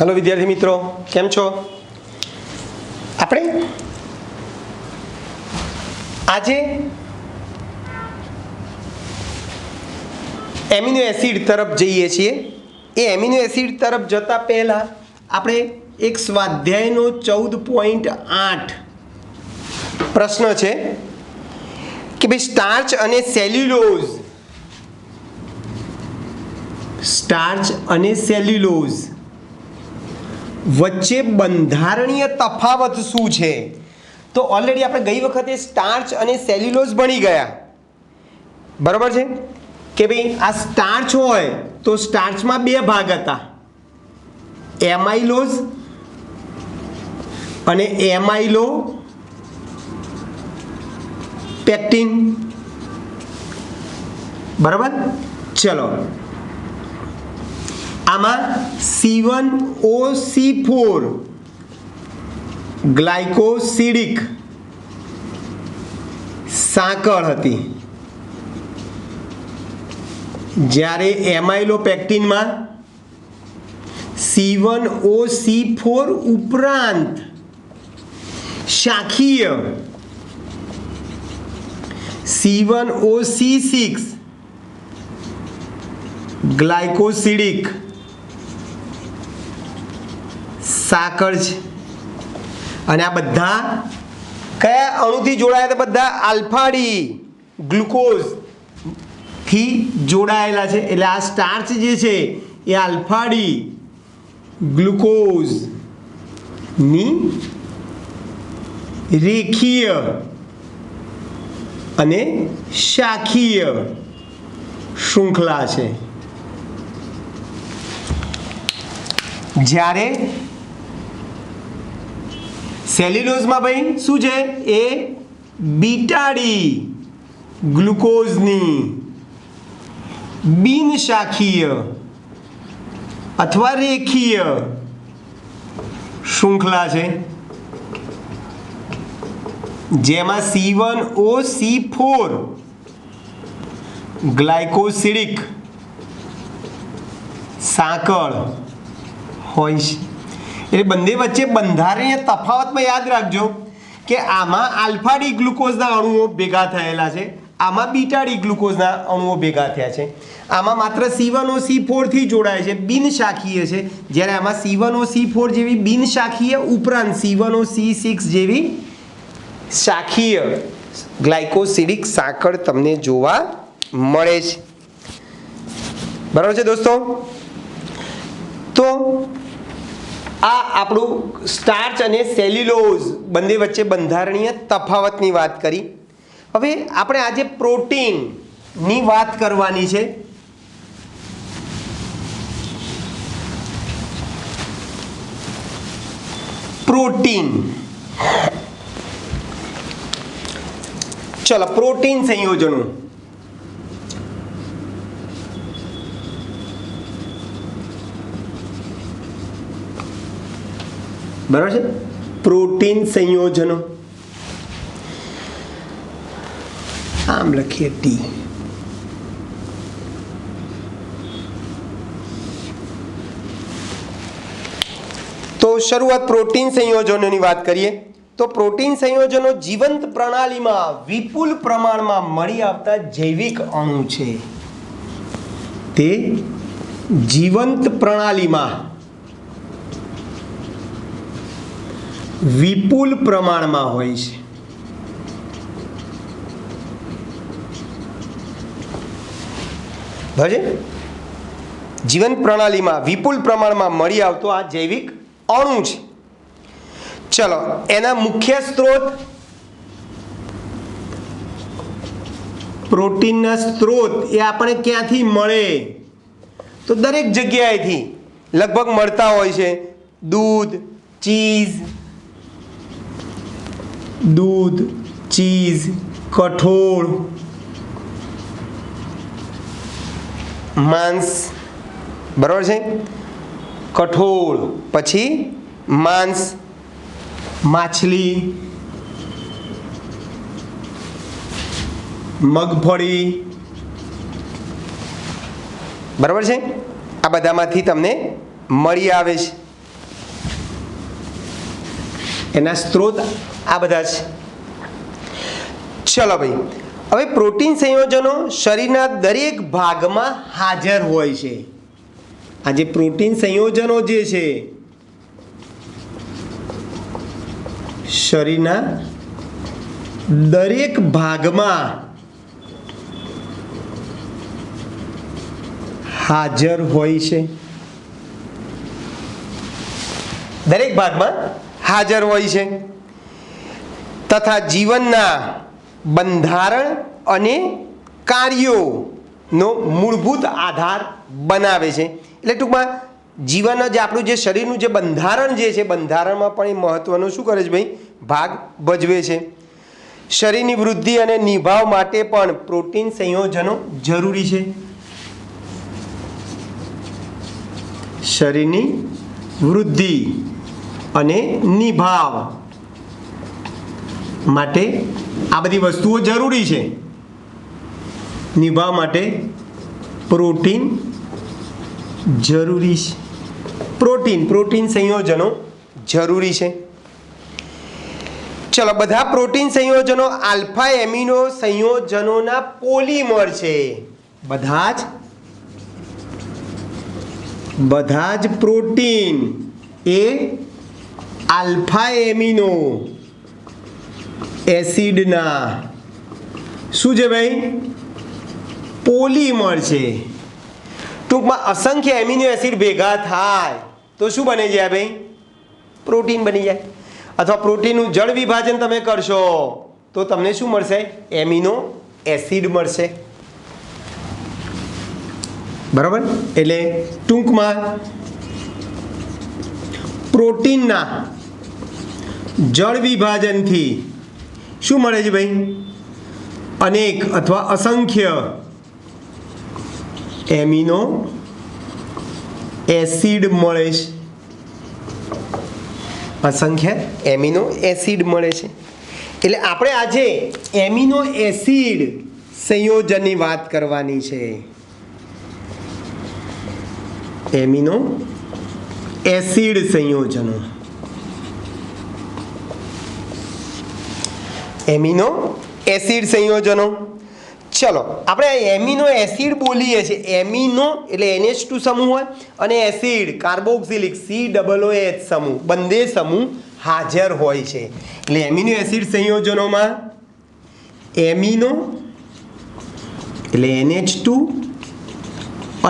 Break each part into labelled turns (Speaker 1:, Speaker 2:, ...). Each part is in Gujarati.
Speaker 1: हेलो विद्यार्थी मित्रों, केम छो? આપણે આજે એમિનો એસિડ તરફ જઈએ છીએ। એ એમિનો એસિડ તરફ જતા પહેલા આપણે એક સ્વાધ્યાયનો 14.8 પ્રશ્ન છે કે ભાઈ સ્ટાર્ચ અને સેલ્યુલોઝ વચ્ચે બંધારણીય તફાવત શું છે? તો ઓલરેડી આપણે ગઈ વખતે સ્ટાર્ચ અને સેલ્યુલોઝ ભણી ગયા, બરાબર છે કે ભાઈ આ સ્ટાર્ચ હોય તો સ્ટાર્ચમાં બે ભાગ હતા, એમાઇલોઝ અને એમાઇલો પેક્ટિન, બરાબર। ચલો, આમાં C1OC4 ગ્લાયકોસિડિક સાંકળ હતી, જ્યારે એમાઇલોપેક્ટિનમાં C1OC4 ઉપરાંત શાખીય C1OC6 ગ્લાયકોસિડિક સાંકળ છે। અને આ બધા કયા અણુથી જોડાયા? બધા આલ્ફા ડી ગ્લુકોઝ થી જોડાયેલા છે। એટલે આ સ્ટાર્ચ જે છે એ આલ્ફા ડી ગ્લુકોઝ ની રેખીય અને શાખીય શૃંખલા છે, જ્યારે સેલ્યુલોઝમાં ભાઈ શું છે? એ બીટા ડી ગ્લુકોઝની બિનશાખીય અથવા રેખીય શૃંખલા છે, જેમાં C1OC4 ગ્લાયકોસિડિક સાંકળ હોય છે। એટલે બંને વચ્ચે બંધારણીય તફાવતમાં યાદ રાખજો કે આમાં આલ્ફા ડી ગ્લુકોઝના અણુઓ ભેગા થયેલા છે, આમાં બીટા ડી ગ્લુકોઝના અણુઓ ભેગા થયા છે। આમાં માત્ર C1OC4 થી જોડાય છે, બિનશાખીય છે, જ્યારે આમાં C1OC4 જેવી બિનશાખીય ઉપરાંત C1OC6 જેવી શાખીય ગ્લાયકોસિડિક સાંકળ તમને જોવા મળે છે, બરાબર છે દોસ્તો? તો આ આપણું સ્ટાર્ચ અને સેલ્યુલોઝ બંને વચ્ચે બંધારણીય તફાવતની વાત કરી। હવે આપણે આજે પ્રોટીનની વાત કરવાની છે। પ્રોટીન, ચલો, પ્રોટીન સંયોજનો। બરાબર છે? પ્રોટીન સંયોજનો આમ લખીએ ટી। તો શરૂઆત પ્રોટીન સંયોજનોની વાત કરીએ તો પ્રોટીન સંયોજનો જીવંત પ્રણાલીમાં વિપુલ પ્રમાણમાં મળી આવતા જૈવિક અણુ છે। તે જીવંત પ્રણાલીમાં વિપુલ પ્રમાણમાં હોય છે। બરાબર? જીવન પ્રણાલીમાં વિપુલ પ્રમાણમાં મળી આવતો આ જૈવિક અણુ છે। ચલો, એના મુખ્ય સ્ત્રોત, પ્રોટીનના સ્ત્રોત એ આપણે ક્યાંથી મળે? તો દરેક જગ્યાએથી લગભગ મળતા હોય છે। દૂધ, ચીઝ, કઠોળ, માંસ, બરાબર છે? કઠોળ, પછી માંસ, માછલી, મગફળી, બરાબર છે? આ બધામાંથી તમને મળી આવે છે। એના સ્ત્રોત આ બધા છે. ચલો ભાઈ, હવે પ્રોટીન સંયોજનો શરીરના દરેક ભાગમાં હાજર હોય છે. આ જે પ્રોટીન સંયોજનો જે છે શરીરના દરેક ભાગમાં હાજર હોય છે. દરેક ભાગમાં હાજર હોય છે તથા જીવનના બંધારણ અને કાર્યોનો મૂળભૂત આધાર બનાવે છે. એટલે ટૂંકમાં જીવન જે આપણું જે શરીરનું જે બંધારણ જે છે, બંધારણમાં પણ એ મહત્વનો શું કરે છે ભાઈ, ભાગ ભજવે છે. શરીરની વૃદ્ધિ અને નિભાવ માટે પણ પ્રોટીન સંયોજનો જરૂરી છે. શરીરની વૃદ્ધિ અને નિભાવ માટે આ બધી વસ્તુઓ જરૂરી છે. નિભાવ માટે પ્રોટીન જરૂરી છે. પ્રોટીન સંયોજનો જરૂરી છે. ચલો, બધા પ્રોટીન સંયોજનો આલ્ફા એમિનો સંયોજનોના પોલીમર છે. બધા જ પ્રોટીન એ આલ્ફા એમિનો એસિડના શું છે ભાઈ, પોલીમર છે. ટૂંકમાં અસંખ્ય એમિનો એસિડ ભેગા થાય તો શું બની જાય ભાઈ, પ્રોટીન બની જાય. અથવા પ્રોટીનનું જળ વિભાજન તમે કરશો તો તમને શું મળશે, એમિનો એસિડ મળશે. બરાબર. એટલે ટૂંકમાં પ્રોટીનના જળ વિભાજનથી શું મળે છે ભાઈ, અનેક અથવા અસંખ્ય એમિનો એસિડ મળે છે. અસંખ્ય એમિનો એસિડ મળે છે. એટલે આપણે આજે એમિનો એસિડ સંયોજનની વાત કરવાની છે. એમિનો એસિડ સંયોજનો. એમિનો એસિડ સંયોજનો. ચલો, આપણે એમિનો એસિડ બોલીએ છીએ. એમિનો એટલે NH2 સમૂહ હોય અને એસિડ કાર્બોક્સિલિક COOH સમૂહ, બંને સમૂહ હાજર હોય છે. એટલે એમિનો એસિડ સંયોજનોમાં એમિનો એટલે NH2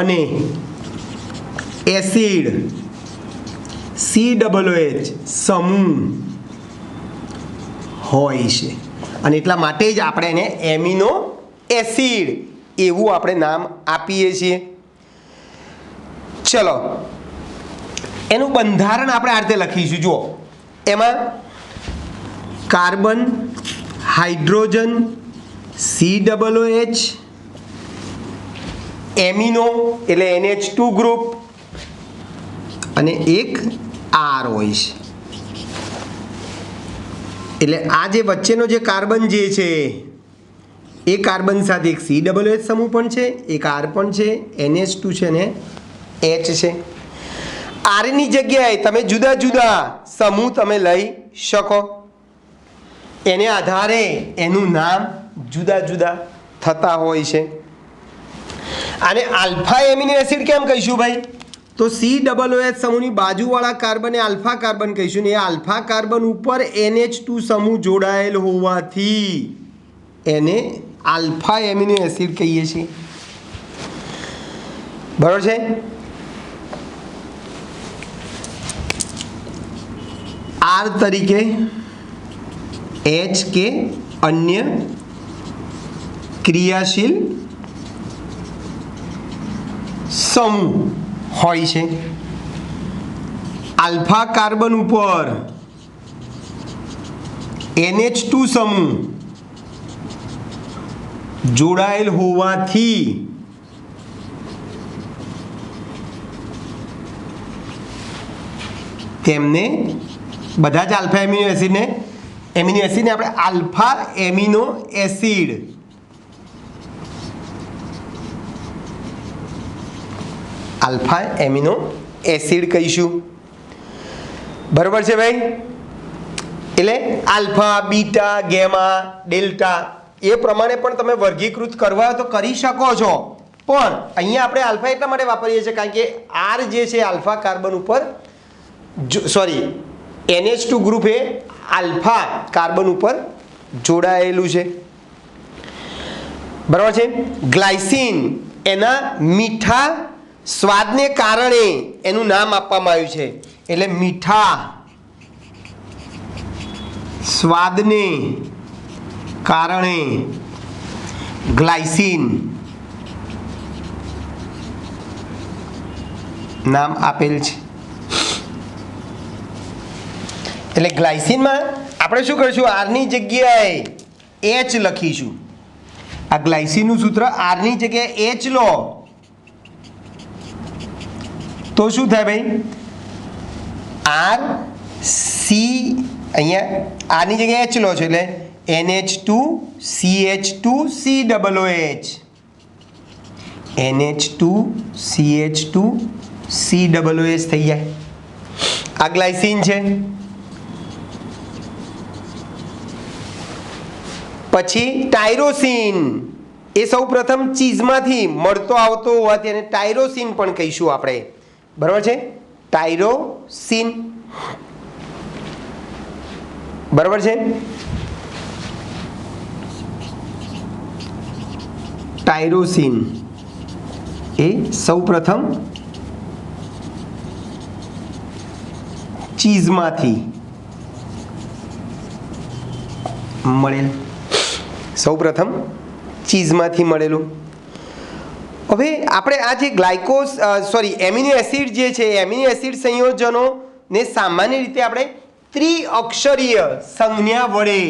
Speaker 1: અને એસિડ COOH સમૂહ હોય છે. અને એટલા માટે જ આપણે એને એમિનો એસિડ એવું આપણે નામ આપીએ છીએ. ચલો, એનું બંધારણ આપણે આ રીતે લખીશું. જુઓ, એમાં કાર્બન, હાઇડ્રોજન, COOH, એમિનો એટલે NH2 ગ્રુપ અને એક R હોય છે. એટલે આ જે વચ્ચેનો જે કાર્બન જે છે એ કાર્બન સાથે એક COOH સમૂહ પણ છે, એક R પણ છે, NH2 છે ને H છે. આરની જગ્યાએ તમે જુદા જુદા સમૂહ તમે લઈ શકો. એને આધારે એનું નામ જુદા જુદા થતા હોય છે. આને આલ્ફા એમિનો એસિડ કેમ કહીશું ભાઈ, તો COOH સમૂહની બાજુવાળા કાર્બન એ આલ્ફા કાર્બન કહીશું ને એ આલ્ફા કાર્બન ઉપર NH2 સમૂહ જોડાયેલ હોવાથી એને આલ્ફા એમિનો એસિડ કહીએ છીએ. બરાબર છે. R તરીકે H કે અન્ય ક્રિયાશીલ સમૂહ હોય છે. આલ્ફા કાર્બન ઉપર NH2 સમૂહ જોડાયેલ હોવાથી તેમને બધા જ આલ્ફા એમિનો એસિડને આપણે આલ્ફા એમિનો એસિડ કહીશું. બરોબર છે ભાઈ. એટલે આલ્ફા, બીટા, ગેમા, ડેલ્ટા એ પ્રમાણે પણ તમે વર્ગીકૃત કરવા હોય તો કરી શકો છો, પણ અહીંયા આપણે આલ્ફા એટલા માટે વાપરીએ છીએ કારણ કે આર જે છે આલ્ફા કાર્બન ઉપર સોરી NH2 ગ્રુપ એ આલ્ફા કાર્બન ઉપર જોડાયેલું છે, બરાબર છે. ગ્લાયસીન એના મીઠા સ્વાદને કારણે એનું નામ આપવામાં આવ્યું છે, એટલે મીઠા સ્વાદને કારણે ગ્લાયસીન નામ આપેલ છે. એટલે ગ્લાયસીનમાં આપણે શું કરીશું, આરની જગ્યાએ H લખીશું. આ ગ્લાયસીનનું સૂત્ર આરની જગ્યાએ H લો તો શું થાય ભાઈ, આર સી અહીંયા આરની જગ્યાએ H લો છો એટલે NH2 CH2 COOH NH2 CH2 COOH થઈ જાય. આ ગ્લાયસીન છે. પછી ટાયરોસિન એ સૌ પ્રથમ ચીઝમાંથી મળતો આવતો હોવાથી એને ટાયરોસિન પણ કહીશું આપણે, બરાબર છે. ટાયરોસિન બરાબર છે. ટાયરોસિન એ સૌ પ્રથમ ચીઝમાંથી મળેલ, સૌ પ્રથમ ચીઝમાંથી મળેલું. હવે આપણે આ જે એમિનો એસિડ જે છે એમિનો એસિડ સંયોજનોને સામાન્ય રીતે આપણે ત્રિઅક્ષરીય સંજ્ઞા વડે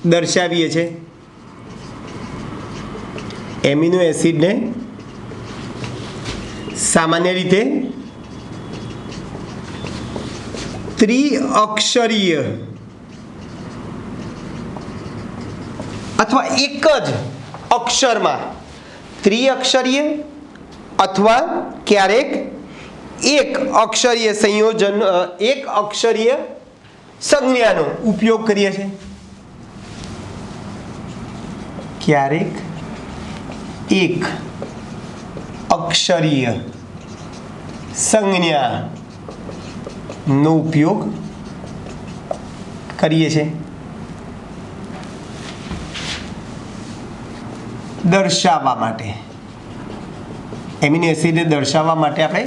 Speaker 1: દર્શાવીએ છીએ. એમિનો એસિડને સામાન્ય રીતે ત્રિઅક્ષરીય અથવા એક જ અક્ષરમાં ત્રિઅક્ષરીય અથવા ક્યારેક એક અક્ષરીય સંયોજન એક અક્ષરીય સંજ્ઞાનો ઉપયોગ કરીએ છીએ. ક્યારેક એક અક્ષરીય સંજ્ઞાનો ઉપયોગ કરીએ છીએ દર્શાવવા માટે. એમિનો એસિડને દર્શાવવા માટે આપણે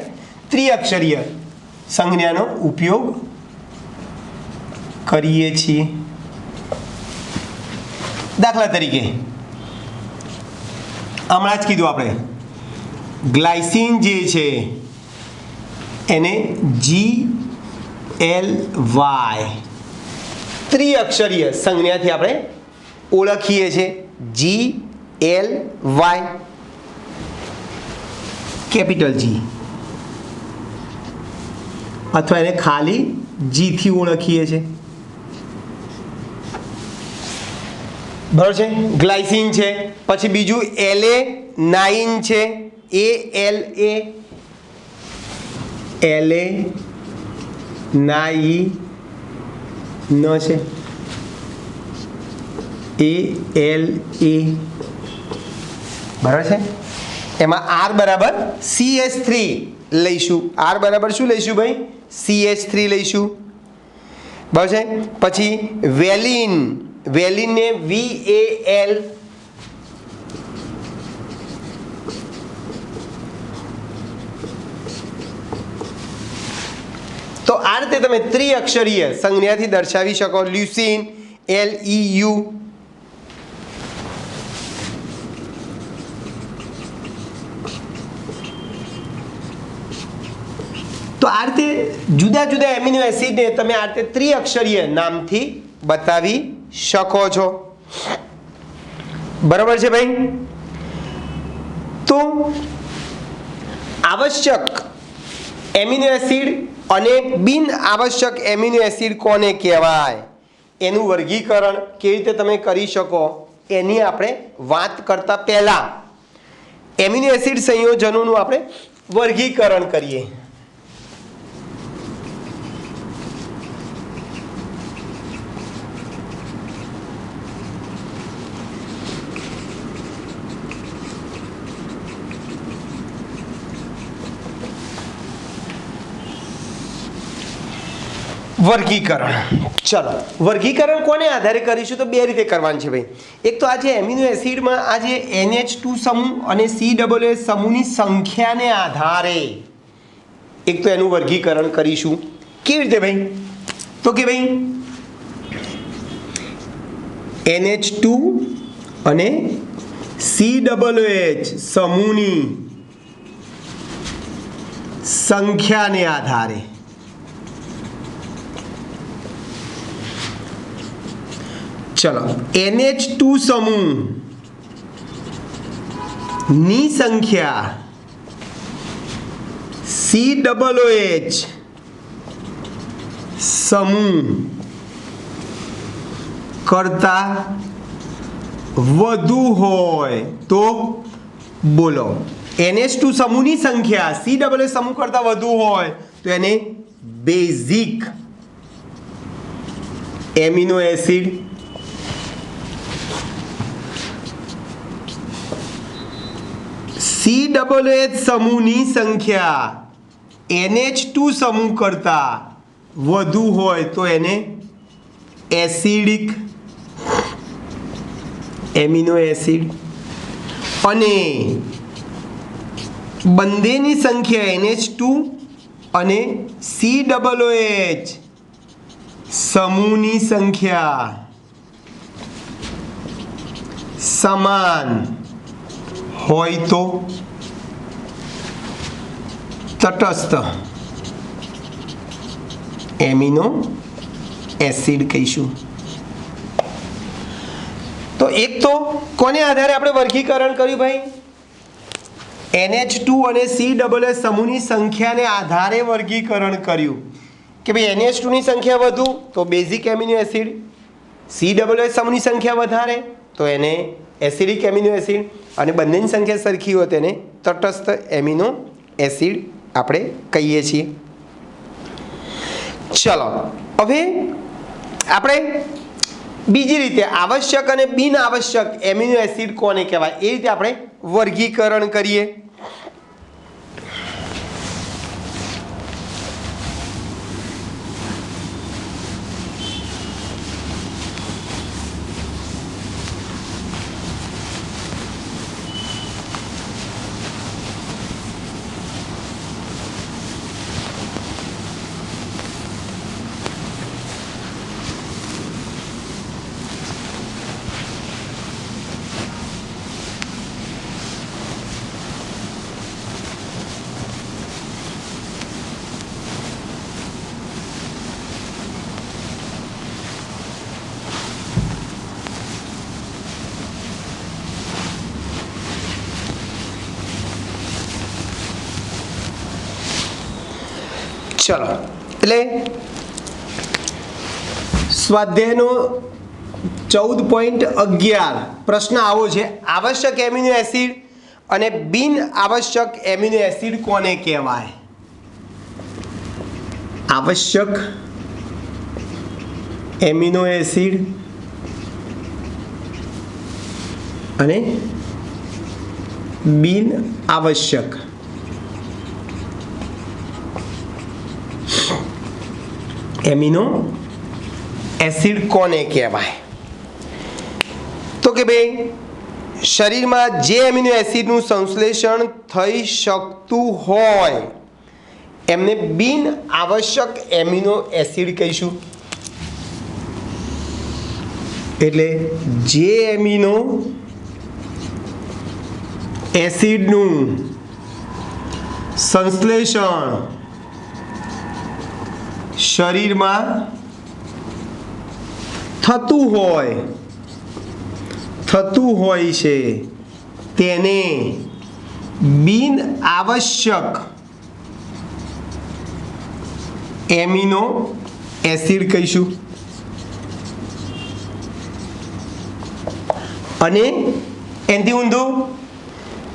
Speaker 1: ત્રિઅક્ષરીય સંજ્ઞાનો ઉપયોગ કરીએ છીએ. દાખલા તરીકે હમણાં જ કીધું આપણે ગ્લાયસીન જે છે એને GLY ત્રિઅક્ષરીય સંજ્ઞાથી આપણે ઓળખીએ છીએ. GLY કેપિટલ G અથવા એને ખાલી G થી ઓળખીએ છીએ, બરાબર છે. ગ્લાયસીન છે. પછી બીજું LA9 છે, LA9 છે, ALA બરાબર છે. એમાં R બરાબર CH3 લઈશું. R બરાબર શું લઈશું ભાઈ, CH3 લઈશું, બરાબર છે. પછી વેલિન, વેલિનને VAL તો આ રીતે તમે ત્રિઅક્ષરીય સંજ્ઞાથી દર્શાવી શકો. લ્યુસીન LEU તો આ રીતે જુદા જુદા એમિનો એસિડને તમે આ રીતે ત્રિઅક્ષરીય નામથી બતાવી શકો છો, બરાબર છે ભાઈ. તો આવશ્યક એમિનો એસિડ અને બિન આવશ્યક એમિનો એસિડ કોને કહેવાય એનું વર્ગીકરણ કેવી રીતે તમે કરી શકો એની આપણે વાત કરતા પહેલા એમિનો એસિડ સંયોજનોનું આપણે વર્ગીકરણ કરીએ. વર્ગીકરણ. ચલો, વર્ગીકરણ કોને આધારે કરીશું? તો બે રીતે કરવાનું છે ભાઈ. એક તો આ જે એમિનો એસિડમાં આ જે NH2 સમૂહ અને COOH સમૂહની સંખ્યાને આધારે એક તો એનું વર્ગીકરણ કરીશું. કેવી રીતે ભાઈ? તો કે ભાઈ NH2 અને COOH સમૂહની સંખ્યાને આધારે ચલો NH2 સમૂહ ની સંખ્યા COOH સમૂહ કરતા વધુ હોય તો બોલો. NH2 સમૂહની સંખ્યા COOH સમૂહ કરતા વધુ હોય તો એને બેઝિક એમિનો એસિડ, COOH સમૂહની સંખ્યા NH2 સમૂહ કરતા વધુ હોય તો એને એસિડિક એમિનો એસિડ, અને બંનેની સંખ્યા NH2 અને COOH સમૂહની સંખ્યા સમાન હોય તો તટસ્થ એમિનો એસિડ કહીશું. તો એક તો કોને આધારે આપણે વર્ગીકરણ કર્યું ભાઈ? NH2 અને COOH સમૂહની સંખ્યાને આધારે વર્ગીકરણ કર્યું કે ભાઈ NH2 ની સંખ્યા વધુ તો બેઝિક એમિનો એસિડ, COOH સમૂહની સંખ્યા વધારે તો એને એસિડિક એમિનો એસિડ, અને બંનેની સંખ્યા સરખી હોય તેને તટસ્થ એમિનો એસિડ આપણે કહીએ છીએ. ચલો હવે આપણે બીજી રીતે આવશ્યક અને બિન આવશ્યક એમિનો એસિડ કોને કહેવાય એ રીતે આપણે વર્ગીકરણ કરીએ. ચલો એટલે સ્વાધ્યાયનો 14.11 પ્રશ્ન આવો છે, આવશ્યક એમિનો એસિડ અને બિન આવશ્યક એમિનો એસિડ કોને કહેવાય? આવશ્યક એમિનો એસિડ અને બિન આવશ્યક એમિનો એસિડ કોને કહેવાય? તો કે ભાઈ શરીરમાં જે એમિનો એસિડનું સંશ્લેષણ થઈ શકતું હોય એમને બિન આવશ્યક એમિનો એસિડ કહીશું. એટલે જે એમિનો એસિડનું સંશ્લેષણ શરીરમાં થતું હોય છે તેને બિન આવશ્યક એમિનો એસિડ કહીશું. અને એનાથી ઊંધું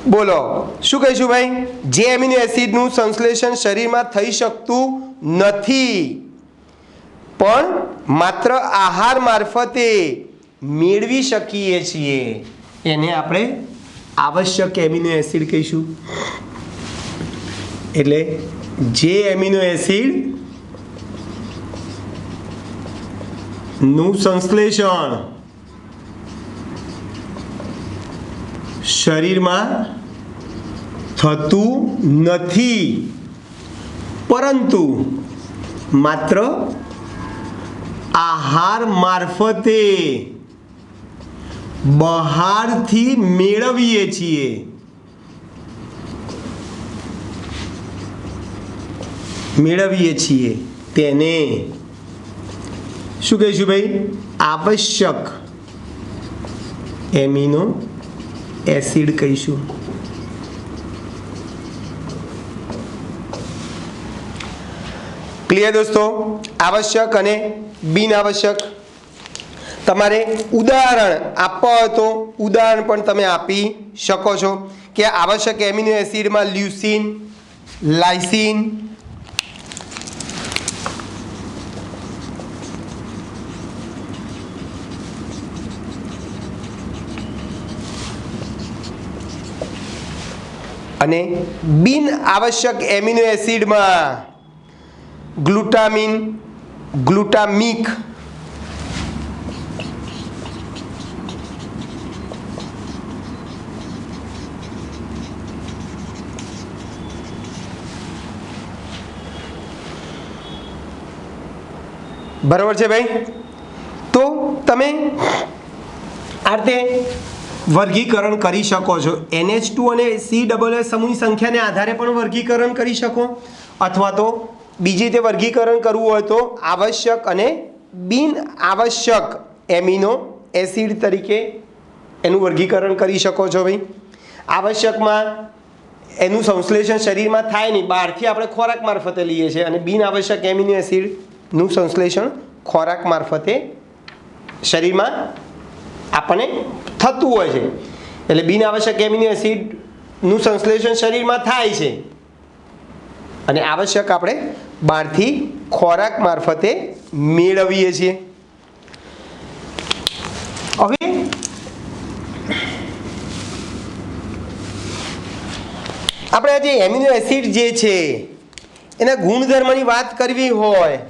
Speaker 1: બોલો શું કહીશું ભાઈ? જે એમિનો એસિડનું સંશ્લેષણ શરીરમાં થઈ શકતું નથી પણ માત્ર આહાર મારફતે મેળવી શકીએ છીએ એને આપણે આવશ્યક એમિનો એસિડ કહીશું. એટલે જે એમિનો એસિડ નું સંશ્લેષણ શરીરમાં થતું નથી, પરંતુ માત્ર આહાર મારફતે બહારથી મેળવીએ છીએ. તેને શું કહીશું ભાઈ? આવશ્યક એમિનો એસિડ કહીશું. ક્લિયર દોસ્તો? આવશ્યક અને બિન આવશ્યક. તમારે ઉદાહરણ આપવા હોય તો ઉદાહરણ પણ તમે આપી શકો છો કે આવશ્યક એમિનો એસિડમાં લ્યુસીન, લાઇસિન, અને બિન આવશ્યક એમિનો એસિડમાં ગ્લુટામિન, ગ્લુટામિક, બરાબર છે ભાઈ? તો તમે આ રીતે વર્ગીકરણ કરી શકો છો. NH2 અને COO સમૂહની સંખ્યાને આધારે પણ વર્ગીકરણ કરી શકો, અથવા તો બીજી રીતે વર્ગીકરણ કરવું હોય તો આવશ્યક અને બિન આવશ્યક એમિનો એસિડ તરીકે એનું વર્ગીકરણ કરી શકો છો ભાઈ. આવશ્યકમાં એનું સંશ્લેષણ શરીરમાં થાય નહીં, બહારથી આપણે ખોરાક મારફતે લઈએ છીએ, અને બિન આવશ્યક એમિનો એસિડનું સંશ્લેષણ ખોરાક મારફતે શરીરમાં આપણને થતું હોય છે. એટલે બિન આવશ્યક એમિનો એસિડનું સંશ્લેષણ શરીરમાં થાય છે અને આવશ્યક આપણે બહારથી ખોરાક મારફતે મેળવીએ છીએ. હવે આપણે આજે એમિનો એસિડ જે છે એના ગુણધર્મની વાત કરવી હોય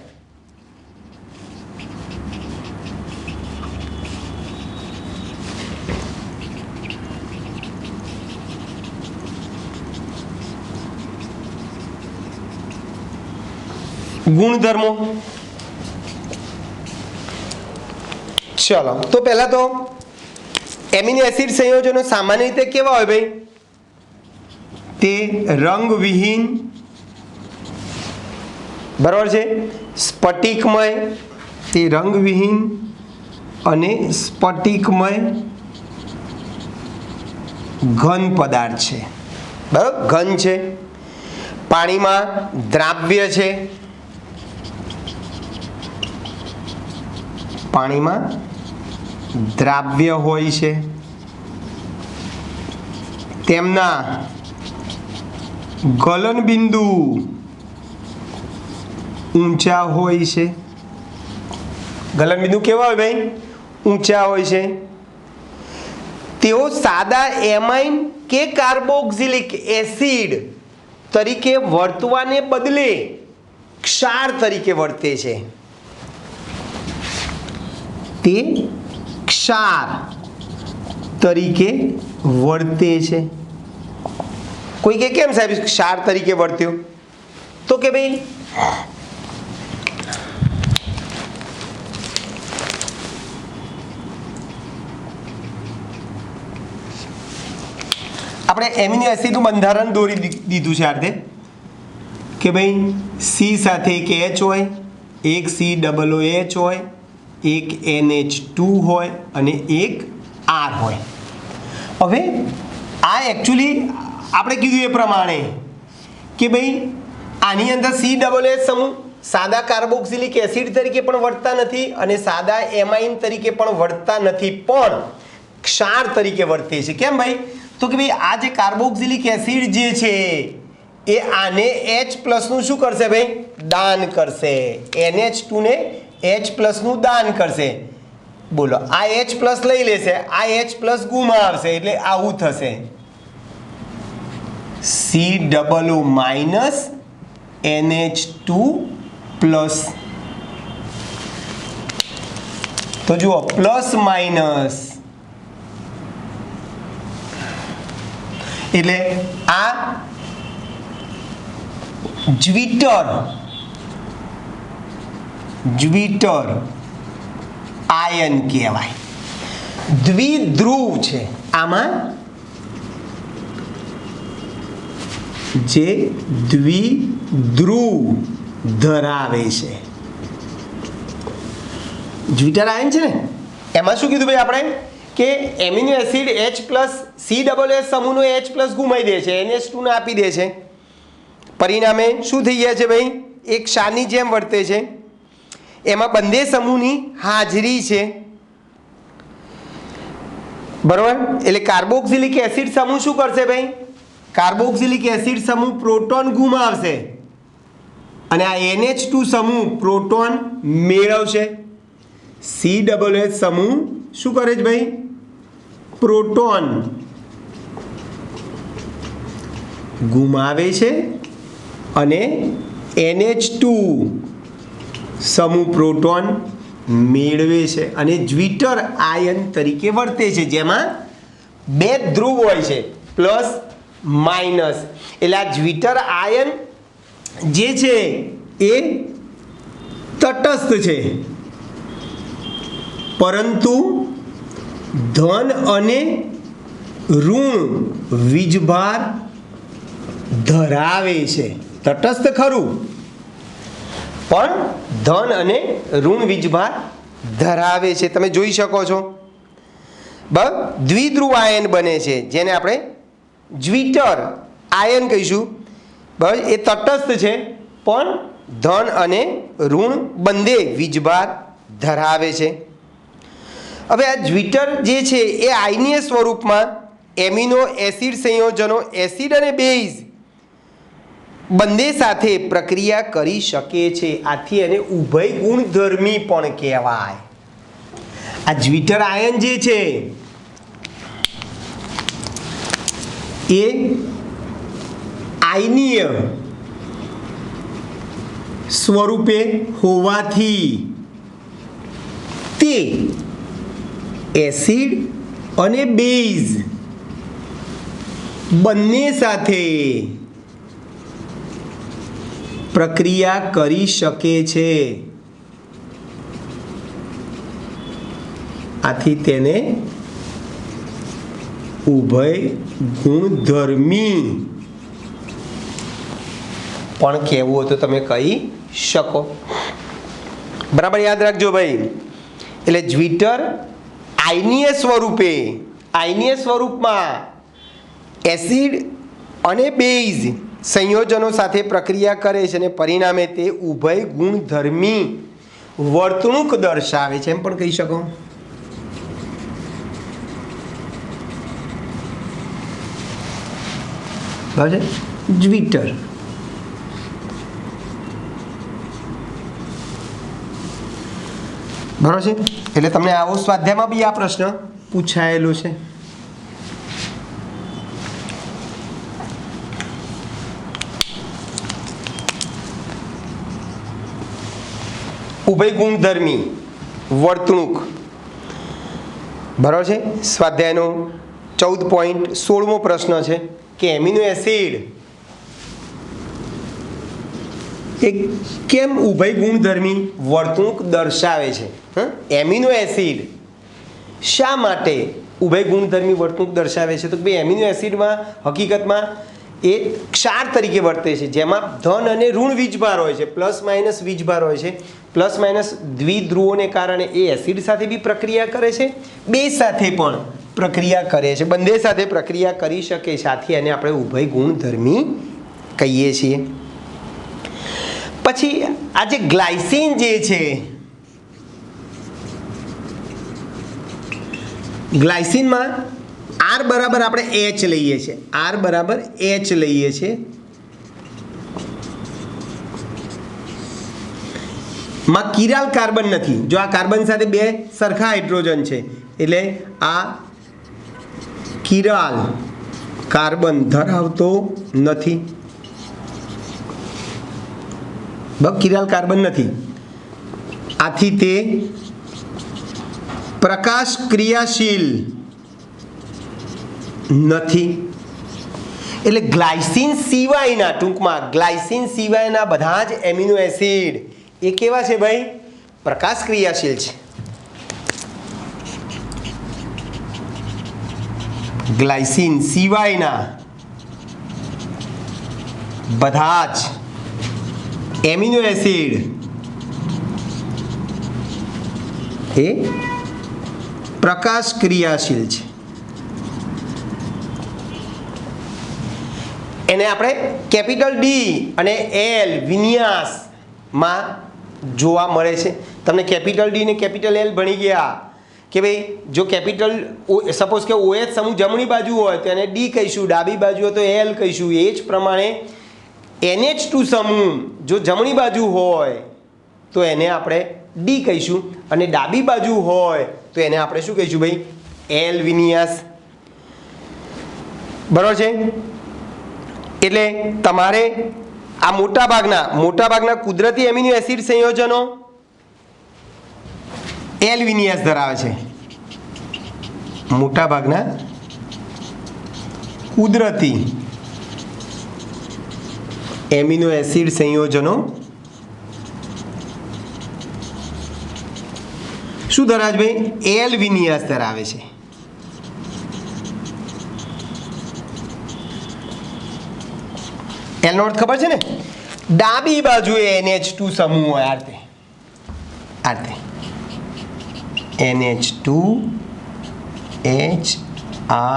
Speaker 1: ગુણધર્મો, ચલો તો પહેલા તો એમિનો એસિડ સંયોજનો સામાન્ય રીતે કેવા હોય ભાઈ? તે રંગવિહીન, બરાબર છે, સ્ફટિકમય, તે રંગવિહીન અને સ્ફટિકમય ઘન પદાર્થ છે. બરાબર, ઘન છે, પાણીમાં દ્રાવ્ય છે, પાણીમાં દ્રાવ્ય હોય છે, તેમના ગલન બિંદુ ઊંચા હોય છે. ગલન બિંદુ કેવા હોય ભાઈ? ઊંચા હોય છે. તેઓ સાદા એમાઇન કે કાર્બોક્સિલિક એસિડ તરીકે વર્તવાને બદલે ક્ષાર તરીકે વર્તે છે. તે ક્ષાર તરીકે વર્તે છે. કોઈ કે કેમ સાહેબ ક્ષાર તરીકે વર્ત્યો? તો કે ભાઈ આપણે એમિનો એસિડનું બંધારણ દોરી દીધું છે આ રીતે કે ભાઈ સી સાથે એક H હોય, એક COOH હોય, એક NH2 હોય અને એક R હોય. હવે આ એકચ્યુઅલી આપણે કીધું એ પ્રમાણે કે ભાઈ આની અંદર COOH સમૂહ સાદા કાર્બોક્સિલિક એસિડ તરીકે પણ વર્તતા નથી અને સાદા એમાઇન તરીકે પણ વર્તતા નથી, પણ ક્ષાર તરીકે વર્તે છે. કેમ ભાઈ? તો કે ભાઈ આ જે કાર્બોક્સિલિક એસિડ જે છે એ આને H+ નું શું કરશે ભાઈ? દાન કરશે. NH2 ને H+ નું દાન કરશે. બોલો, આ H+ લઈ લેશે, આ H+ ગુમાવશે, એટલે આવું થશે. COO NH2+. તો જુઓ પ્લસ માઇનસ એટલે આ જ્વિટર આયન કહેવાય. દ્વિધ્રુવ છે આમાં, જે દ્વિધ્રુવ ધરાવે છે. જ્વિટર આયન છે ને એમાં શું કીધું ભાઈ આપણે કે એમિનો એસિડ H+COOH સમૂહનો H+ ગુમાવી દે છે, NH2 ને આપી દે છે. પરિણામે શું થઈ ગયા છે ભાઈ? એક ક્ષારની જેમ વર્તે છે. એમાં બંને સમૂહની હાજરી છે, બરોબર. એટલે કાર્બોક્સિલિક એસિડ સમૂહ શું કરશે ભાઈ? કાર્બોક્સિલિક એસિડ સમૂહ પ્રોટોન ગુમાવશે અને આ NH2 સમૂહ પ્રોટોન મેળવશે. COOH સમૂહ શું કરે છે ભાઈ? પ્રોટોન ગુમાવે છે અને NH2 સમૂહ પ્રોટોન મેળવે છે અને જ્વિટર આયન તરીકે વર્તે છે, જેમાં બે ધ્રુવ હોય છે પ્લસ માઇનસ. એટલે આ જ્વિટર આયન જે છે એ તટસ્થ છે, પરંતુ ધન અને ઋણ વીજભાર ધરાવે છે. તટસ્થ ખરું, પણ ધન અને ઋણ વીજભાર ધરાવે છે. તમે જોઈ શકો છો દ્વિધ્રુવ આયન બને છે, જેને આપણે જ્વિટર આયન કહીશું. બસ એ તટસ્થ છે, પણ ધન અને ઋણ બંને વીજભાર ધરાવે છે. હવે આ જ્વિટર જે છે એ આયનીય સ્વરૂપમાં એમિનો એસિડ સંયોજનો એસિડ અને બેઝ બંને સાથે પ્રક્રિયા કરી શકે છે. આથી એને ઉભય ગુણધર્મી પણ કહેવાય. આ જ્વિટર આયન જે છે એ આયનીય સ્વરૂપે હોવાથી તે એસિડ અને બેઝ બંને સાથે પ્રક્રિયા કરી શકે છે. આથી તેને ઉભય ગુણધર્મી પણ કહેવું હોય તો તમે કહી શકો. બરાબર યાદ રાખજો ભાઈ. એટલે જ્વિટર આયનીય સ્વરૂપમાં એસિડ અને બેઝ સંયોજનો સાથે પ્રક્રિયા કરે છે અને પરિણામે તે ઉભય ગુણધર્મી વર્તણૂક દર્શાવે છે, એમ પણ કહી શકો. બરાબર છે. જ્વિટર બરાબર છે. એટલે તમને આવો સ્વાધ્યાયમાં બી આ પ્રશ્ન પૂછાયેલો છે. ઉભય ગુણધર્મી વર્તણૂક. બરાબર છે. સ્વાધ્યાયનો 14.16મો પ્રશ્ન છે કે એમિનો એસિડ એ કેમ ઉભય ગુણધર્મી વર્તણૂક દર્શાવે છે? એમિનો એસિડ શા માટે ઉભય ગુણધર્મી વર્તણૂક દર્શાવે છે? તો ભાઈ એમિનો એસિડમાં હકીકતમાં એ ક્ષાર તરીકે વર્તે છે, જેમાં ધન અને ઋણ વીજભાર હોય છે, પ્લસ માઇનસ વીજભાર હોય છે. પ્લસ માઇનસ દ્વિધ્રુવોને કારણે એ એસિડ સાથે બી પ્રક્રિયા કરે છે, બેઝ સાથે પણ પ્રક્રિયા કરે છે, બંને સાથે પ્રક્રિયા કરી શકે છે. આથી એને આપણે ઉભય ગુણધર્મી કહીએ છીએ. પછી આ જે ગ્લાયસિન જે છે, ગ્લાયસિનમાં R બરાબર આપણે H લઈએ છીએ, R બરાબર H લઈએ છીએ. માં કિરાલ કાર્બન નથી. જો આ કાર્બન સાથે બે સરખા હાઇડ્રોજન છે એટલે આ કિરાલ કાર્બન ધરાવતો નથી. કિરાલ કાર્બન નથી. આથી તે પ્રકાશ ક્રિયાશીલ નથી. એટલે ગ્લાયસિન સિવાયના, ટૂંકમાં ગ્લાયસિન સિવાયના બધા જ એમિનો એસિડ એ કેવા છે ભાઈ? પ્રકાશ ક્રિયાશીલ છે. ગ્લાયસિન સિવાયના બધા જ એમિનો એસિડ એ પ્રકાશ ક્રિયાશીલ છે. એને આપણે કેપિટલ ડી અને એલ વિન્યાસમાં જોવા મળે છે. તમને કેપિટલ ડી ને કેપિટલ એલ ભણી ગયા કે ભાઈ જો કેપિટલ સપોઝ કે OH સમૂહ જમણી બાજુ હોય તો એને ડી કહીશું, ડાબી બાજુ હોય તો એલ કહીશું. એ જ પ્રમાણે NH2 સમૂહ જો જમણી બાજુ હોય તો એને આપણે ડી કહીશું અને ડાબી બાજુ હોય તો એને આપણે શું કહીશું ભાઈ? એલ વિન્યાસ. બરાબર છે? એટલે તમારે આ મોટાભાગના કુદરતી એમિનો એસિડ સંયોજનો એલ વિન્યાસ ધરાવે છે. મોટાભાગના કુદરતી એમિનો એસિડ સંયોજનો શું ધરાવે ભાઈ? એલ વિન્યાસ ધરાવે છે. એલનો અર્થ ખબર છે ને? ડાબી બાજુએ NH2 સમૂહ હોય. આ રીતે NH2 HRCOOH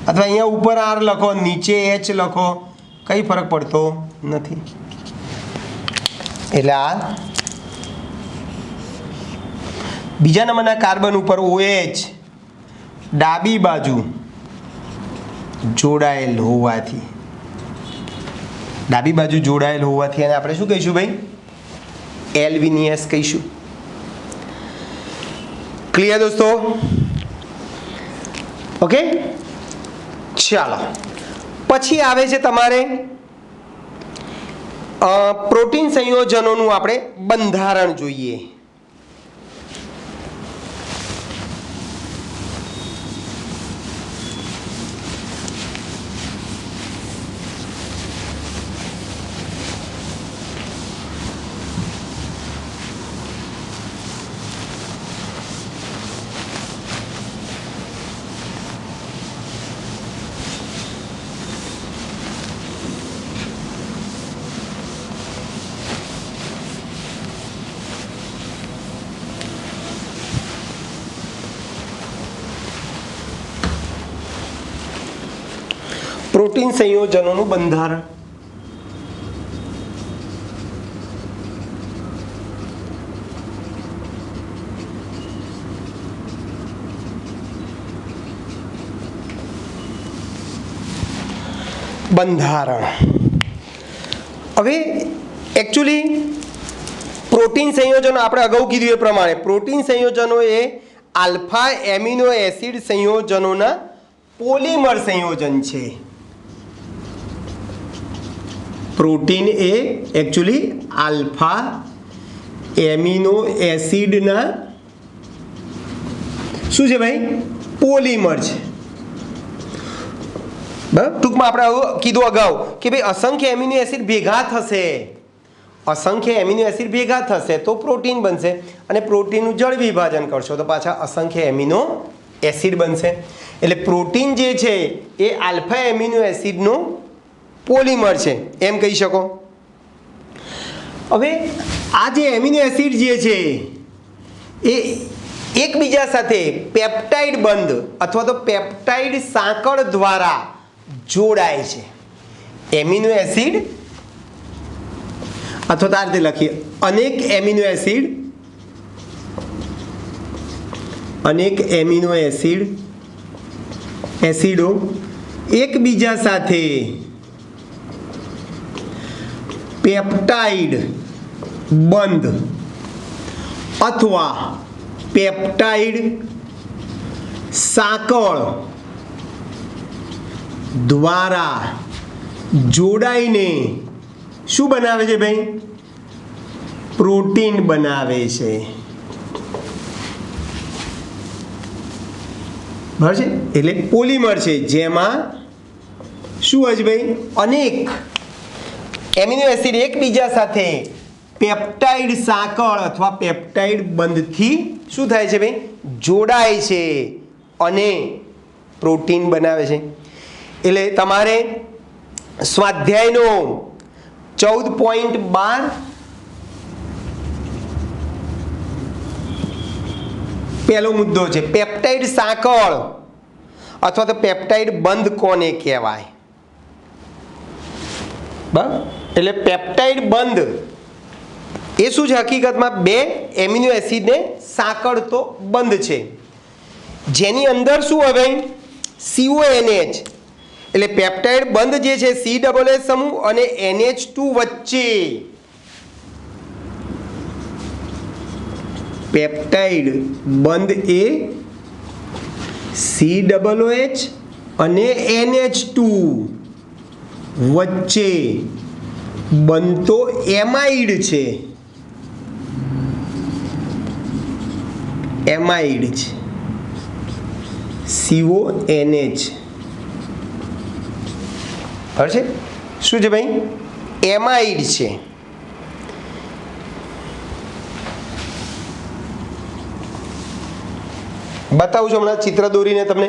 Speaker 1: અથવા અહીંયા ઉપર R લખો, નીચે H લખો, કઈ ફરક પડતો નથી. એટલે આ બીજા નંબરના કાર્બન ઉપર OH ડાબી બાજુ જોડાયેલ હોવાથી એને આપણે શું કહીશું ભાઈ? એલ વિન્યાસ કહીશું. ક્લિયર દોસ્તો? ઓકે, ચાલો પછી આવે છે તમારે પ્રોટીન સંયોજનોનું આપણે બંધારણ જોઈએ. પ્રોટીન સંયોજનોનું બંધારણ. હવે એકચ્યુઅલી પ્રોટીન સંયોજનો આપણે અગાઉ કીધું એ પ્રમાણે પ્રોટીન સંયોજનો એ આલ્ફા એમિનો એસિડ સંયોજનોના પોલિમર સંયોજન છે. પ્રોટીન એ એકચ્યુઅલી આલ્ફા એમિનો એસિડના શું છે ભાઈ? પોલિમર છે. બરાબર? ટૂંકમાં આપણે કીધું અગાઉ કે ભાઈ અસંખ્ય એમિનો એસિડ ભેગા થશે તો પ્રોટીન બનશે અને પ્રોટીનનું જળ વિભાજન કરશો તો પાછા અસંખ્ય એમિનો એસિડ બનશે. એટલે પ્રોટીન જે છે એ આલ્ફા એમિનો એસિડનો પોલિમર છે એમ કહી શકો. હવે આ જે એમિનો એસિડ જે છે એ એકબીજા સાથે પેપ્ટાઇડ બંધ અથવા તો પેપ્ટાઇડ સાંકળ દ્વારા જોડાય છે. એમિનો એસિડ અથવા તો આ રીતે લખીએ, અનેક એમિનો એસિડો એકબીજા સાથે પેપ્ટાઇડ બંધ અથવા પેપ્ટાઇડ સાંકળ દ્વારા જોડાઈને શું બનાવે છે ભાઈ? પ્રોટીન બનાવે છે. બરાબર છે, એટલે પોલિમર છે જેમાં શું હોય છે ભાઈ, અનેક એમિનો એસિડ એકબીજા સાથે પેપ્ટાઇડ સાંકળ અથવા પેપ્ટાઇડ બંધથી શું થાય છે ભાઈ, જોડાય છે અને પ્રોટીન બનાવે છે. એટલે તમારે સ્વાધ્યાયનો 14.12 પહેલો મુદ્દો છે, પેપ્ટાઇડ સાંકળ અથવા તો પેપ્ટાઇડ બંધ કોને કહેવાય. બરાબર, એટલે પેપ્ટાઇડ બંધ એ શું છે, હકીકતમાં બે એમિનો એસિડને સાંકળતો બંધ છે જેની અંદર શું હવે CONH, એટલે પેપ્ટાઇડ બંધ જે છે COOH સમૂહ અને NH2 વચ્ચે પેપ્ટાઇડ બંધ એ COOH અને NH2 વચ્ચે બનતો એમાઇડ છે, એમાઇડ છે CONH. બરાબર છે, શું છે ભાઈ, એમાઇડ છે. બતાવું છું હમણાં ચિત્ર દોરીને તમને.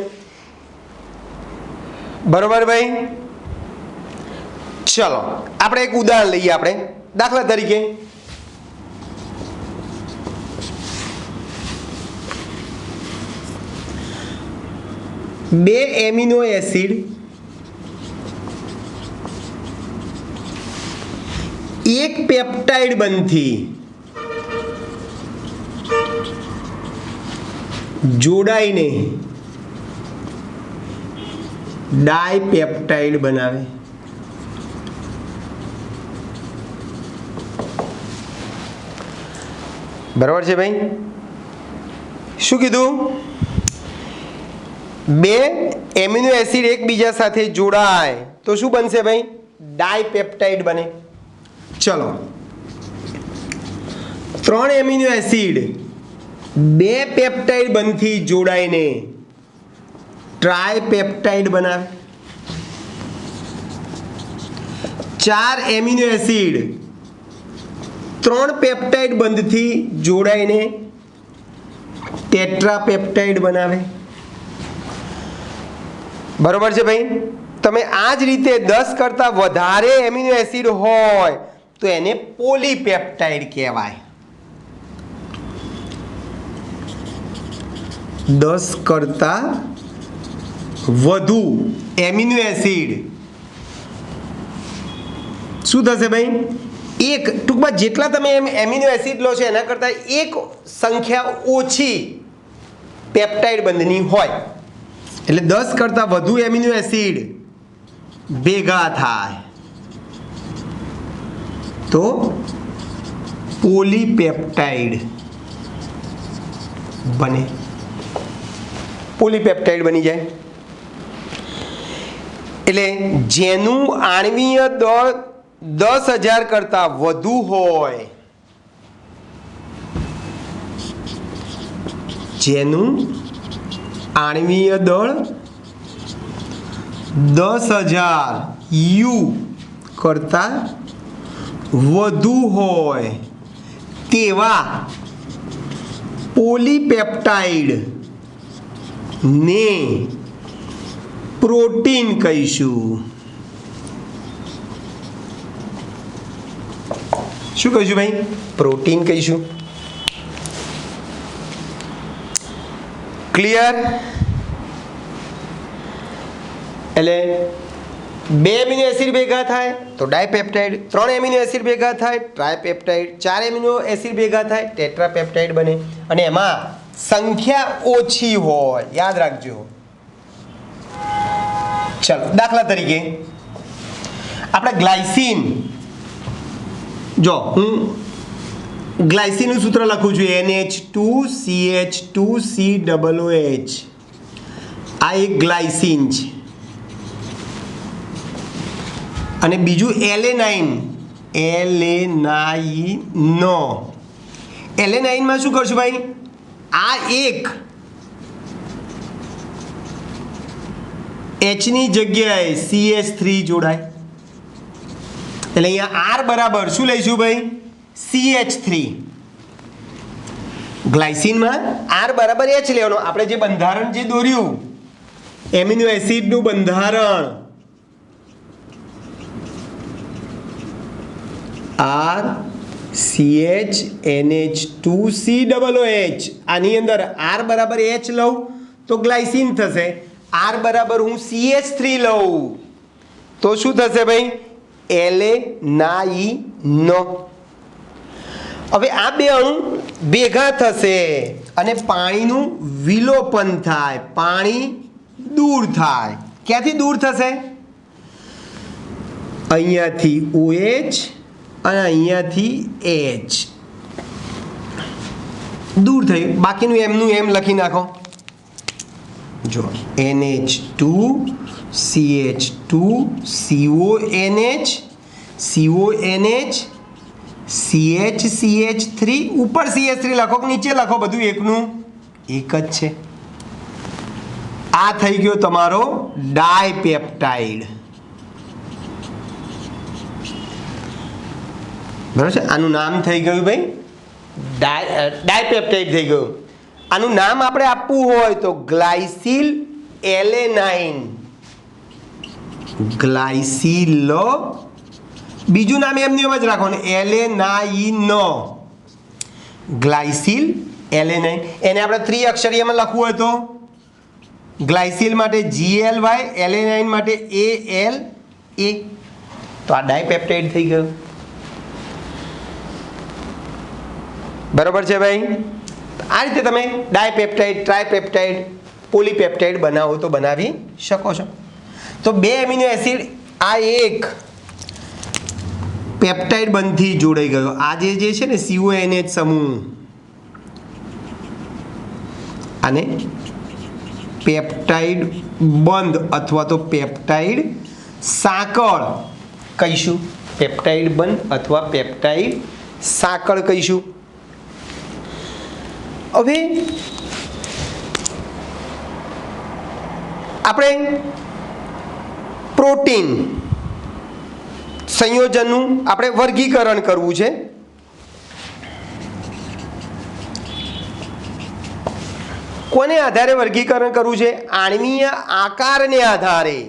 Speaker 1: બરોબર ભાઈ, ચલો આપણે એક ઉદાહરણ લઈએ. આપણે દાખલા તરીકે બે એમિનો એસિડ એક પેપ્ટાઇડ બંધથી જોડાઈને ડાયપેપ્ટાઇડ બનાવે. બરાબર છે ભાઈ, શું કીધું, બે એમિનો એસિડ એકબીજા સાથે જોડાય તો શું બનશે ભાઈ, ડાયપેપ્ટાઇડ બને. ચલો, ત્રણ એમિનો એસિડ બે પેપ્ટાઇડ બંધથી જોડાઈને ટ્રાયપેપ્ટાઇડ બનાવે. ચાર એમિનો એસિડ ત્રણ પેપ્ટાઇડ બંધથી જોડાઈને ટેટ્રાપેપ્ટાઇડ બનાવે. બરોબર છે ભાઈ, તમે આ જ રીતે 10 કરતાં વધારે એમિનો એસિડ હોય તો એને પોલીપેપ્ટાઇડ કહેવાય. 10 કરતાં વધુ એમિનો એસિડ શું થશે ભાઈ, એક ટૂંકમાં જેટલા તમે એમિનો એસિડ લો છો એના કરતાં એક સંખ્યા ઓછી પેપ્ટાઇડ બંધની હોય, એટલે 10 કરતાં વધુ એમિનો એસિડ ભેગા થાય તો પોલીપેપ્ટાઇડ બને, પોલીપેપ્ટાઇડ બની જાય. એટલે જેનું આણ્વીય દળ 10,000 કરતાં વધુ હોય, જેનું આણ્વીય દળ 10,000 U કરતાં વધુ હોય તેવા પોલીપેપ્ટાઇડ ને પ્રોટીન કહીશું. શું કહીશું ભાઈ, પ્રોટીન કહીશું. ક્લિયર? એટલે બે એમિનો એસિડ ભેગા થાય તો ડાયપેપ્ટાઇડ, ત્રણ એમિનો એસિડ ભેગા થાય ટ્રાયપેપ્ટાઇડ, ચાર એમિનો એસિડ ભેગા થાય ટેટ્રાપેપ્ટાઇડ બને. અને એમાં સંખ્યા ઓછી હોય, યાદ રાખજો. ચલો દાખલા તરીકે આપણે ગ્લાયસીન, જો હું ગ્લાયસીનનું સૂત્ર લખું છું NH2CH2COOH. આ એક ગ્લાયસીન છે અને બીજું એલેનાઇનમાં શું કરશું ભાઈ, આ એક H ની જગ્યાએ CH3 જોડાય એટલે અહીંયા R બરાબર શું લઈશું ભાઈ CH3 ગ્લાયસીનમાં R બરાબર H લેવાનો આપણે જે બંધારણ જે દોર્યું એમિનો એસિડનું બંધારણ R CH NH2COOH આની અંદર R બરાબર H લઉં તો ગ્લાયસીન થશે R બરાબર હું CH3 લઉં તો શું થશે ભાઈ LA હવે આ બે અણુ ભેગા થશે અને પાણીનું વિલોપન થાય પાણી દૂર થાય ક્યાંથી દૂર થશે અહીંયાથી OH અને અહીંયાથી H દૂર થયું બાકીનું એમનું એમ લખી નાખો જો NH2 CH2 CONH CONH CH3 ઉપર CH3 લખો કે નીચે લખો બધું એકનું એક જ છે આ થઈ ગયો તમારો ડાયપેપ્ટાઇડ બરાબર છે આનું નામ થઈ ગયું ભાઈ ડાયપેપ્ટાઇડ થઈ ગયું આનું નામ આપણે આપવું હોય તો ગ્લાયસિલ એલેનાઇન ગ્લાયસિલ બીજું નામ એમની એમ જ રાખવાનું એલેનાઇન ગ્લાયસિલ એલેનાઇન એને આપણે ત્રિઅક્ષરીયમાં લખવું હોય તો ગ્લાયસિલ માટે GLY એલેનાઇન માટે ALA તો આ ડાયપેપ્ટાઇડ થઈ ગયું બરાબર છે ભાઈ આ રીતે તમે ડાયપેપ્ટાઇડ ટ્રાયપેપ્ટાઇડ પોલીપેપ્ટાઇડ બનાવો તો બનાવી શકો છો તો બે એમિનો એસિડ આ એક પેપ્ટાઇડ બંધથી જોડાઈ ગયો આ જે છે ને CONH સમૂહ આને પેપ્ટાઇડ બંધ અથવા તો પેપ્ટાઇડ સાંકળ કહીશું પેપ્ટાઇડ બંધ અથવા પેપ્ટાઇડ સાંકળ કહીશું હવે આપણે પ્રોટીન સંયોજનનું આપણે વર્ગીકરણ કરવું છે કોને આધારે વર્ગીકરણ કરવું છે આણ્વીય આકારને આધારે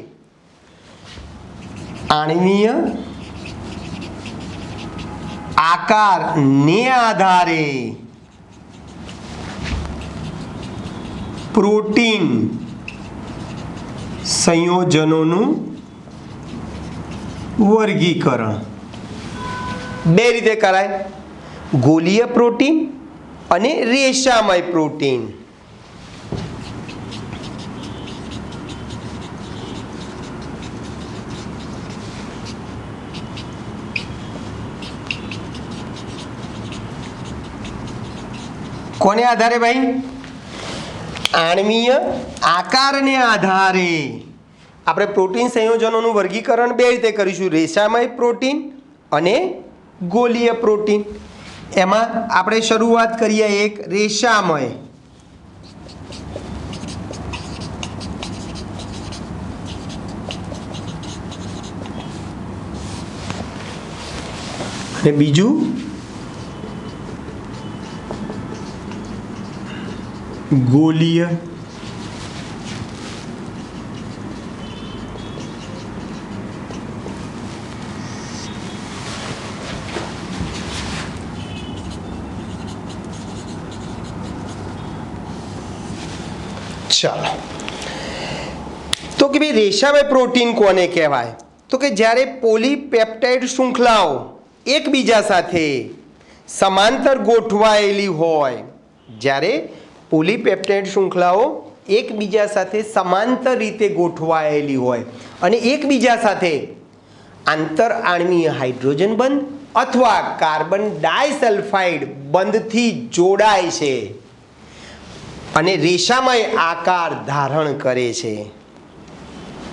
Speaker 1: આણ્વીય આકારને આધારે પ્રોટીન સંયોજનોનું વર્ગીકરણ બે રીતે કરાય ગોલીય પ્રોટીન અને રેશામય પ્રોટીન કોને આધારે ભાઈ આણ્વીય આકારને આધારે આપણે પ્રોટીન સંયોજનોનું વર્ગીકરણ બે રીતે કરીશું રેશામય પ્રોટીન અને ગોલીય પ્રોટીન એમાં આપણે શરૂઆત કરીએ એક રેશામય અને બીજું ગોલીય ચાલો તો કે ભાઈ રેશામય પ્રોટીન કોને કહેવાય તો કે જ્યારે પોલીપેપ્ટાઇડ શૃંખલાઓ એકબીજા સાથે સમાંતર ગોઠવાયેલી હોય જ્યારે પોલીપેપ્ટાઇડ શૃંખલાઓ એકબીજા સાથે સમાંતર રીતે ગોઠવાયેલી હોય અને એકબીજા સાથે આંતરઆણ્વીય હાઇડ્રોજન બંધ અથવા કાર્બન ડાયસલ્ફાઇડ બંધથી જોડાય છે અને રેશામય આકાર ધારણ કરે છે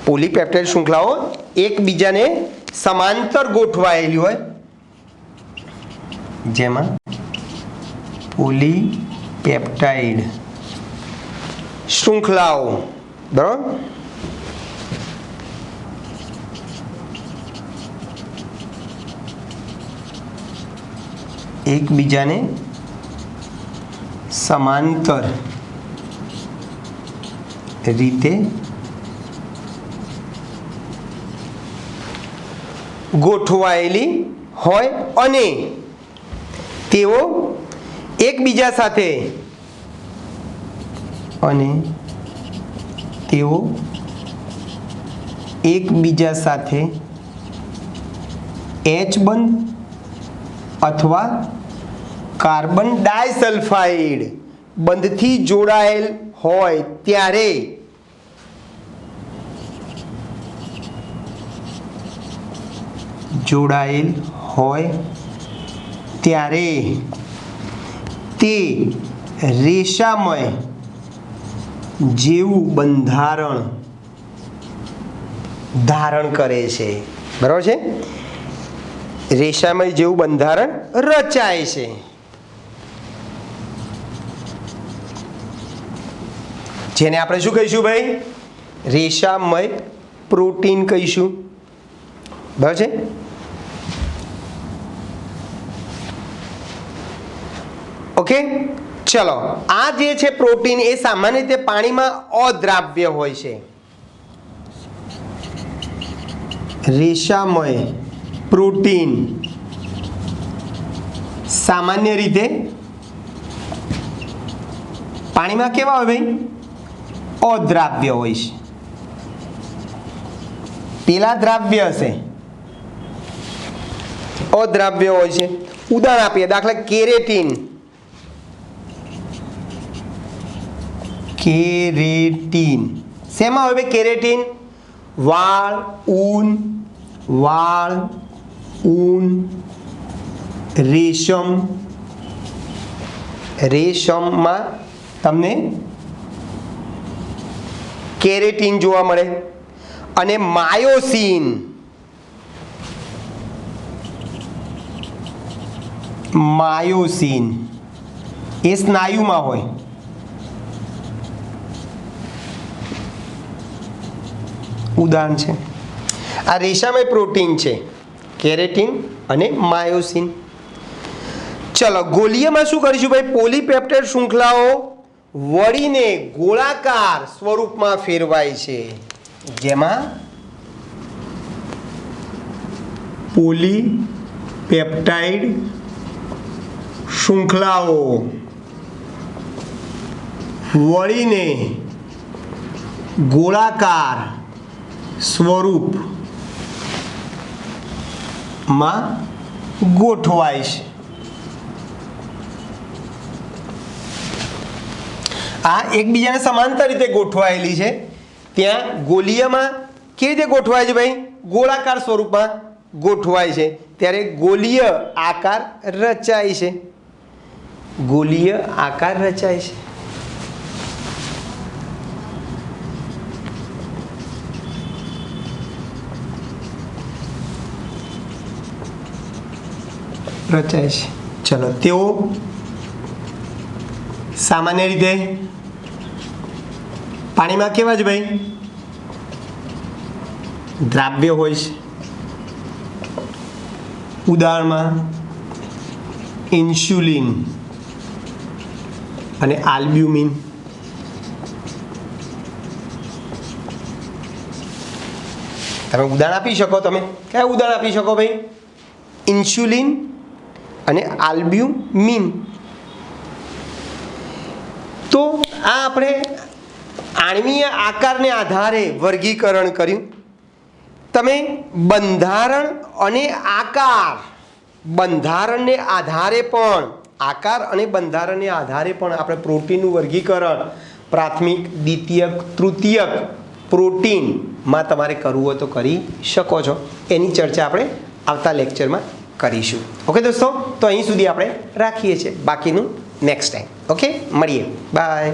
Speaker 1: પોલીપેપ્ટાઇડ શૃંખલાઓ એકબીજાને સમાંતર ગોઠવાયેલી હોય જેમાં પોલીપેપ્ટાઇડ શૃંખલાઓ બરાબર એકબીજાને સમાંતર રીતે ગોઠવાયેલી હોય અને તેઓ એકબીજા સાથે H બંધ અથવા કાર્બન ડાયસલ્ફાઇડ બંધથી જોડાયેલ હોય ત્યારે તે રેશામય જેવું બંધારણ ધારણ કરે છે. બરાબર છે? રેશામય જેવું બંધારણ રચાય છે. જેને આપણે શું કહીશું ભાઈ? રેશામય પ્રોટીન કહીશું. બરાબર છે? ઓકે, ચલો. આ જે છે પ્રોટીન એ સામાન્ય રીતે પાણીમાં અદ્રાવ્ય હોય છે. રેશામય પ્રોટીન સામાન્ય રીતે પાણીમાં કેવા હોય ભાઈ? અદ્રાવ્ય હોય છે. પેલા દ્રાવ્ય હશે, અદ્રાવ્ય હોય છે. ઉદાહરણ આપીએ, દાખલા કેરેટીન. શેમાં હોય ભાઈ કેરેટીન? વાળ, ઊન, રેશમમાં તમને કેરેટીન જોવા મળે. અને માયોસિન એ સ્નાયુમાં હોય. ઉદાહરણ છે. આ રેશામય પ્રોટીન છે, કેરેટીન અને માયોસિન. ચલો, ગોલીયમાં શું કરીશું ભાઈ? પોલીપેપ્ટાઇડ શૃંખલાઓ વળીને ગોળાકાર સ્વરૂપમાં ફેરવાય છે, જેમાં પોલીપેપ્ટાઇડ શૃંખલાઓ વળીને ગોળાકાર સ્વરૂપમાં ગોઠવાય છે. આ એકબીજાને સમાંતર રીતે ગોઠવાયેલી છે. ત્યાં ગોલીયમાં કેવી રીતે ગોઠવાય છે ભાઈ? ગોળાકાર સ્વરૂપમાં ગોઠવાય છે. ત્યારે ગોલીય આકાર રચાય છે. ચલો, તેઓ સામાન્ય રીતે પાણીમાં કેવા છે ભાઈ? દ્રાવ્ય હોય છે. ઉદાહરણમાં ઇન્સ્યુલિન અને આલ્બ્યુમિન. તમે ઉદાહરણ આપી શકો? તમે કયા ઉદાહરણ આપી શકો ભાઈ? ઇન્સ્યુલિન અને આલ્બ્યુમિન. તો આ આપણે આણ્વીય આકારને આધારે વર્ગીકરણ કર્યું. તમે બંધારણ અને આકાર, બંધારણને આધારે પણ, આકાર અને બંધારણને આધારે પણ આપણે પ્રોટીનનું વર્ગીકરણ પ્રાથમિક, દ્વિતીયક, તૃતીયક પ્રોટીનમાં તમારે કરવું હોય તો કરી શકો છો. એની ચર્ચા આપણે આવતા લેક્ચરમાં કરીશું. ઓકે દોસ્તો, તો અહીં સુધી આપણે રાખીએ છીએ. બાકીનું નેક્સ્ટ ટાઈમ. ઓકે, મળીએ. બાય.